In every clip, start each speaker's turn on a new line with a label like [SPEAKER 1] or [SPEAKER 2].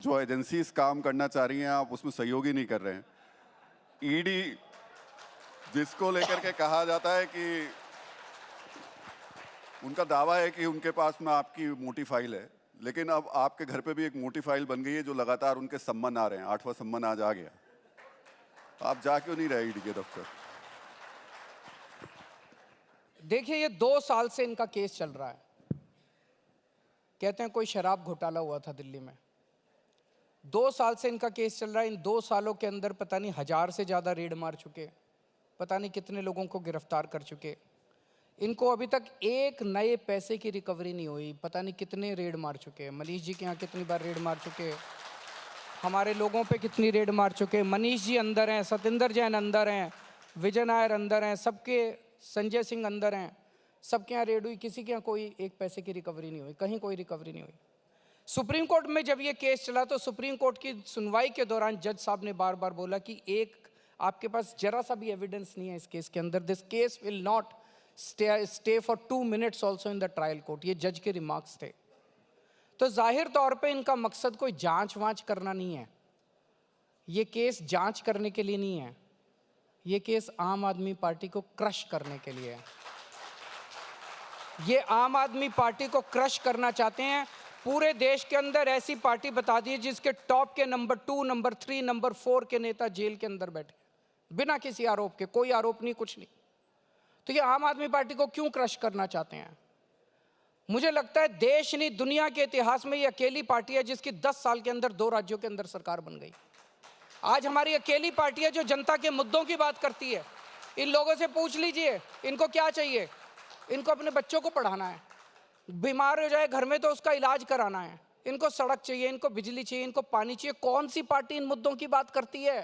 [SPEAKER 1] जो एजेंसीज काम करना चाह रही हैं आप उसमें सहयोग ही नहीं कर रहे हैं। ईडी जिसको लेकर के कहा जाता है कि उनका दावा है कि उनके पास में आपकी मोटी फाइल है, लेकिन अब आपके घर पे भी एक मोटी फाइल बन गई है जो लगातार उनके सम्मन आ रहे हैं। 8वां सम्मन आज आ गया। आप जा क्यों नहीं रहे ईडी के दफ्तर?
[SPEAKER 2] देखिए, ये 2 साल से इनका केस चल रहा है। कहते हैं कोई शराब घोटाला हुआ था दिल्ली में। 2 साल से इनका केस चल रहा है। इन 2 सालों के अंदर पता नहीं 1000 से ज़्यादा रेड मार चुके, पता नहीं कितने लोगों को गिरफ्तार कर चुके। इनको अभी तक एक नए पैसे की रिकवरी नहीं हुई। पता नहीं कितने रेड मार चुके। मनीष जी के यहाँ कितनी बार रेड मार चुके, हमारे लोगों पे कितनी रेड मार चुके। मनीष जी अंदर हैं, सतेंद्र जैन अंदर हैं, विजय नायर अंदर हैं, सबके, संजय सिंह अंदर हैं, सबके यहाँ रेड हुई। किसी के यहाँ कोई एक पैसे की रिकवरी नहीं हुई, कहीं कोई रिकवरी नहीं हुई। सुप्रीम कोर्ट में जब ये केस चला तो सुप्रीम कोर्ट की सुनवाई के दौरान जज साहब ने बार बार बोला कि एक आपके पास जरा सा भी एविडेंस नहीं है इस केस के अंदर। This case will not stay for 2 minutes also in the trial court. ये जज के रिमार्क्स थे। तो जाहिर तौर पे इनका मकसद कोई जांच वांच करना नहीं है। ये केस जांच करने के लिए नहीं है। ये केस आम आदमी पार्टी को क्रश करने के लिए है। ये आम आदमी पार्टी को क्रश करना चाहते हैं। पूरे देश के अंदर ऐसी पार्टी बता दी जिसके टॉप के नंबर 2, नंबर 3, नंबर 4 के नेता जेल के अंदर बैठे बिना किसी आरोप के। कोई आरोप नहीं, कुछ नहीं। तो ये आम आदमी पार्टी को क्यों क्रश करना चाहते हैं? मुझे लगता है देश नहीं दुनिया के इतिहास में ये अकेली पार्टी है जिसकी 10 साल के अंदर 2 राज्यों के अंदर सरकार बन गई। आज हमारी अकेली पार्टी है जो जनता के मुद्दों की बात करती है। इन लोगों से पूछ लीजिए इनको क्या चाहिए। इनको अपने बच्चों को पढ़ाना है, बीमार हो जाए घर में तो उसका इलाज कराना है, इनको सड़क चाहिए, इनको बिजली चाहिए, इनको पानी चाहिए। कौन सी पार्टी इन मुद्दों की बात करती है?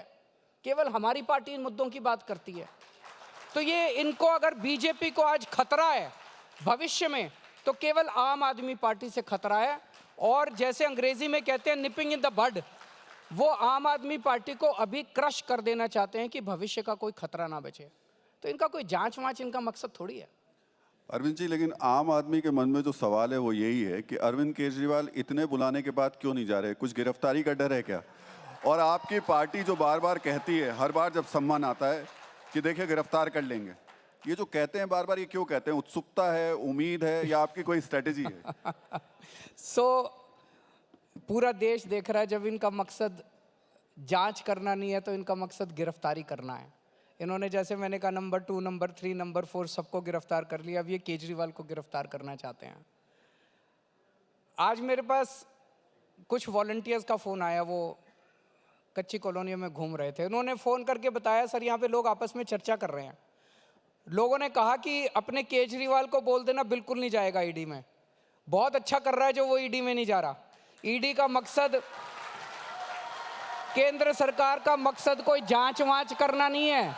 [SPEAKER 2] केवल हमारी पार्टी इन मुद्दों की बात करती है। तो ये इनको अगर बीजेपी को आज खतरा है भविष्य में तो केवल आम आदमी पार्टी से खतरा है। और जैसे अंग्रेजी में कहते हैं निपिंग इन द बड, वो आम आदमी पार्टी को अभी क्रश कर देना चाहते हैं कि भविष्य का कोई खतरा ना बचे। तो इनका कोई जांच वांच इनका मकसद थोड़ी है।
[SPEAKER 1] अरविंद जी, लेकिन आम आदमी के मन में जो सवाल है वो यही है कि अरविंद केजरीवाल इतने बुलाने के बाद क्यों नहीं जा रहे? कुछ गिरफ्तारी का डर है क्या? और आपकी पार्टी जो बार बार कहती है, हर बार जब सम्मान आता है कि देखिए गिरफ्तार कर लेंगे, ये जो कहते हैं बार बार, ये क्यों कहते हैं? उत्सुकता है, उम्मीद है, या आपकी कोई स्ट्रेटेजी है?
[SPEAKER 2] पूरा देश देख रहा है जब इनका मकसद जांच करना नहीं है तो इनका मकसद गिरफ्तारी करना है। इन्होंने, जैसे मैंने कहा, नंबर 2, नंबर 3, नंबर 4 सबको गिरफ्तार कर लिया। अब ये केजरीवाल को गिरफ्तार करना चाहते हैं। आज मेरे पास कुछ वॉलंटियर्स का फ़ोन आया, वो कच्ची कॉलोनियों में घूम रहे थे। उन्होंने फ़ोन करके बताया, सर यहाँ पे लोग आपस में चर्चा कर रहे हैं। लोगों ने कहा कि अपने केजरीवाल को बोल देना बिल्कुल नहीं जाएगा ईडी में। बहुत अच्छा कर रहा है जो वो ईडी में नहीं जा रहा। ईडी का मकसद, केंद्र सरकार का मकसद कोई जांच वांच करना नहीं है।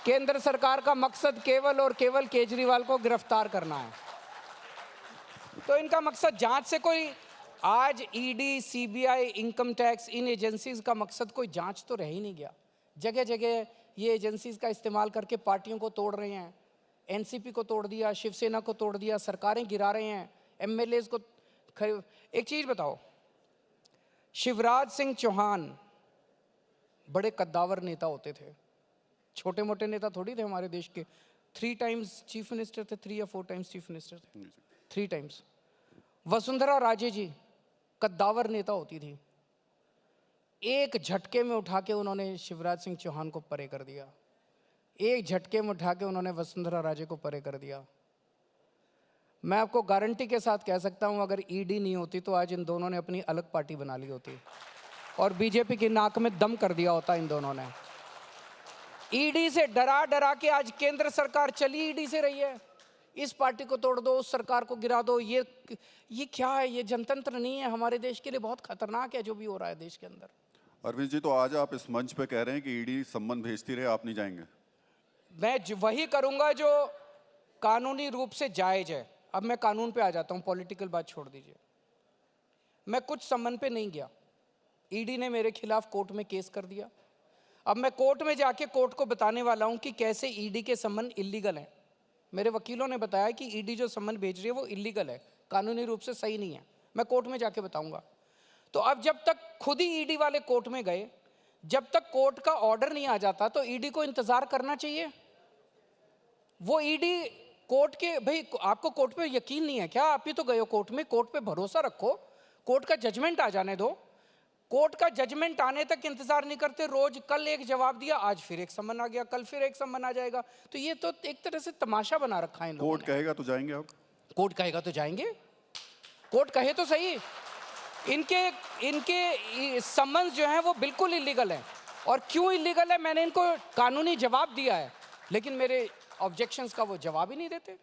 [SPEAKER 2] केंद्र सरकार का मकसद केवल और केवल केजरीवाल को गिरफ्तार करना है। तो इनका मकसद जांच से कोई, आज ईडी, सीबीआई, इनकम टैक्स, इन एजेंसीज का मकसद कोई जांच तो रह ही नहीं गया। जगह जगह ये एजेंसीज का इस्तेमाल करके पार्टियों को तोड़ रहे हैं। एनसीपी को तोड़ दिया, शिवसेना को तोड़ दिया, सरकारें गिरा रहे हैं, एमएलएज को एक चीज बताओ, शिवराज सिंह चौहान बड़े कद्दावर नेता होते थे, छोटे मोटे नेता थोड़ी थे हमारे देश के। 3 टाइम्स चीफ मिनिस्टर थे, 3 या 4 टाइम्स चीफ मिनिस्टर थे, 3 टाइम्स। वसुंधरा राजे जी कद्दावर नेता होती थी। एक झटके में उठा के उन्होंने शिवराज सिंह चौहान को परे कर दिया। एक झटके में उठा के उन्होंने वसुंधरा राजे को परे कर दिया। मैं आपको गारंटी के साथ कह सकता हूं, अगर ईडी नहीं होती तो आज इन दोनों ने अपनी अलग पार्टी बना ली होती और बीजेपी की नाक में दम कर दिया होता इन दोनों ने। ईडी से डरा डरा के आज केंद्र सरकार चली ईडी से रही है। इस पार्टी को तोड़ दो, उस सरकार को गिरा दो। ये क्या है? ये जनतंत्र नहीं है। हमारे देश के लिए बहुत खतरनाक है जो भी हो रहा है देश के अंदर।
[SPEAKER 1] अरविंद जी, तो आज आप इस मंच पे कह रहे हैं कि ईडी सम्मन भेजती रहे, आप नहीं जाएंगे?
[SPEAKER 2] मैं वही करूंगा जो कानूनी रूप से जायज है। अब मैं कानून पे आ जाता हूं, पॉलिटिकल बात छोड़ दीजिए। मैं कुछ सम्मन पे नहीं गया। ईडी ने मेरे खिलाफ कोर्ट में केस कर दिया। अब मैं कोर्ट में जाके कोर्ट को बताने वाला हूं कि कैसे ईडी के सम्मन इलीगल हैं। मेरे वकीलों ने बताया कि ईडी जो सम्मन भेज रही है वो इलीगल है, कानूनी रूप से सही नहीं है। मैं कोर्ट में जाके बताऊंगा। तो अब जब तक खुद ही ईडी वाले कोर्ट में गए, जब तक कोर्ट का ऑर्डर नहीं आ जाता तो ईडी को इंतजार करना चाहिए। वो ईडी कोर्ट के, भाई आपको कोर्ट पे यकीन नहीं है क्या? आप ही तो गए हो कोर्ट में, कोर्ट पे भरोसा रखो, कोर्ट का जजमेंट आ जाने दो। कोर्ट का जजमेंट आने तक इंतजार नहीं करते, रोज कल एक जवाब दिया, आज फिर एक समन आ गया, कल फिर एक समन आ जाएगा। तो ये तो एक तरह से तमाशा बना रखा है इन लोगों
[SPEAKER 1] कोर्ट
[SPEAKER 2] ने।
[SPEAKER 1] कहेगा तो जाएंगे आप?
[SPEAKER 2] कोर्ट कहेगा तो जाएंगे, कोर्ट कहे तो सही। इनके समन्स जो हैं वो बिल्कुल इलीगल है। और क्यों इलीगल है मैंने इनको कानूनी जवाब दिया है, लेकिन मेरे ऑब्जेक्शंस का वो जवाब ही नहीं देते।